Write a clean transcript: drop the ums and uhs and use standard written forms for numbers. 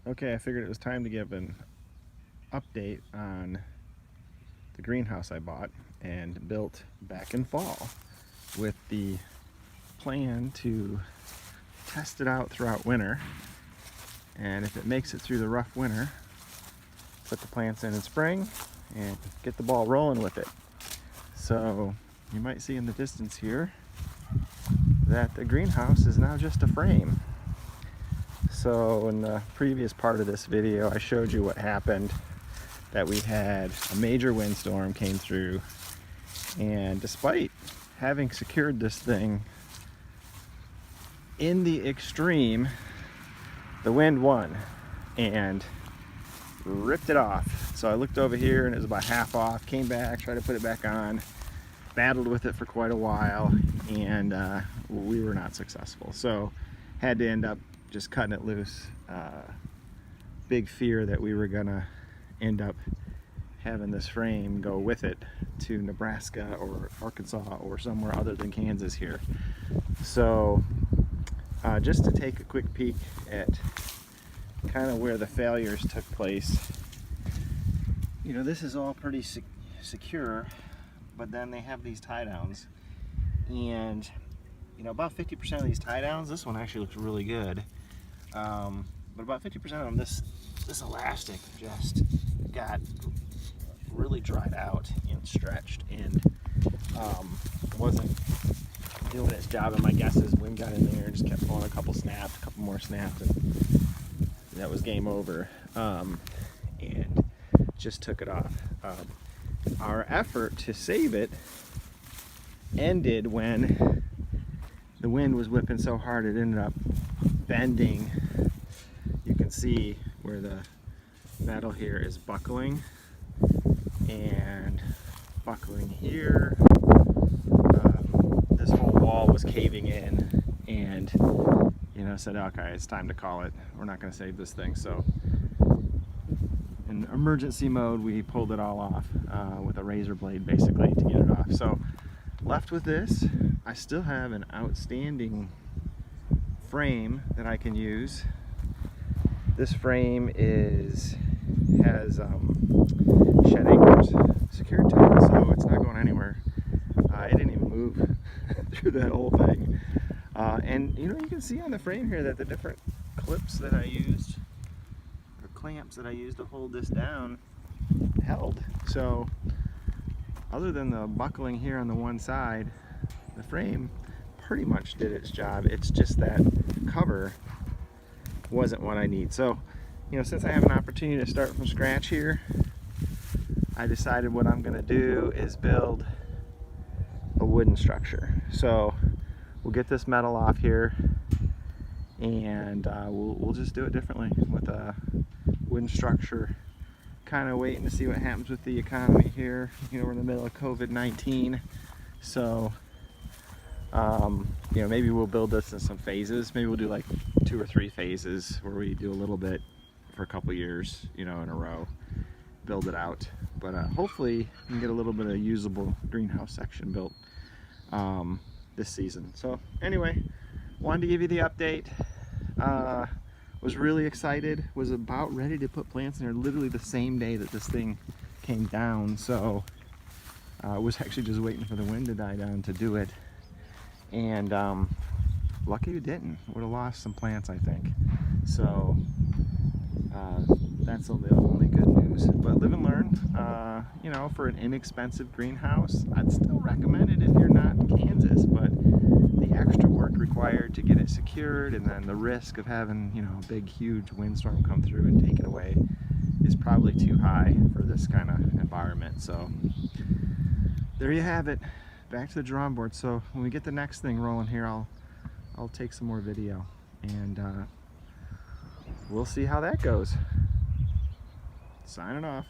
Okay, I figured it was time to give an update on the greenhouse I bought and built back in fall with the plan to test it out throughout winter, and if it makes it through the rough winter, put the plants in spring and get the ball rolling with it. So you might see in the distance here that the greenhouse is now just a frame. So in the previous part of this video, I showed you what happened, that we had a major windstorm came through, and despite having secured this thing in the extreme, the wind won and ripped it off. So I looked over here and it was about half off, came back, tried to put it back on, battled with it for quite a while, and we were not successful. So had to end up just cutting it loose. Big fear that we were gonna end up having this frame go with it to Nebraska or Arkansas or somewhere other than Kansas here. So just to take a quick peek at kind of where the failures took place. You know, this is all pretty secure, but then they have these tie downs, and you know, about 50% of these tie downs, this one actually looks really good, but about 50% of them, this elastic just got really dried out and stretched, and wasn't doing its job. And my guess is wind got in there and just kept pulling a couple more snaps, and that was game over, and just took it off. Our effort to save it ended when the wind was whipping so hard it ended up bending. You can see where the metal here is buckling and buckling here. This whole wall was caving in, and you know, said, okay, it's time to call it. We're not going to save this thing. So in emergency mode, we pulled it all off with a razor blade basically to get it off. So left with this, I still have an outstanding frame that I can use. This frame has shed anchors secured to it, so it's not going anywhere. It didn't even move through that whole thing. And you know, you can see on the frame here that the different clips that I used, or clamps that I used to hold this down, held. So other than the buckling here on the one side, the frame pretty much did its job. It's just that cover wasn't what I need. So, you know, since I have an opportunity to start from scratch here, I decided what I'm gonna do is build a wooden structure. So we'll get this metal off here, and we'll just do it differently with a wooden structure. Kind of waiting to see what happens with the economy here. You know, we're in the middle of COVID-19, so you know, maybe we'll build this in some phases. Maybe we'll do like 2 or 3 phases where we do a little bit for a couple years, you know, in a row, build it out. But hopefully we can get a little bit of usable greenhouse section built this season. So anyway, wanted to give you the update. Was really excited, was about ready to put plants in there literally the same day that this thing came down. So was actually just waiting for the wind to die down to do it, and lucky we didn't. Would have lost some plants, I think. So that's the only good news. But live and learn. You know, for an inexpensive greenhouse, I'd still recommend it if you're not in Kansas, but the extra work required to get it secured, and then the risk of having, you know, a big huge windstorm come through and take it away is probably too high for this kind of environment. So there you have it. Back to the drawing board. So when we get the next thing rolling here, I'll take some more video, and we'll see how that goes. Signing off.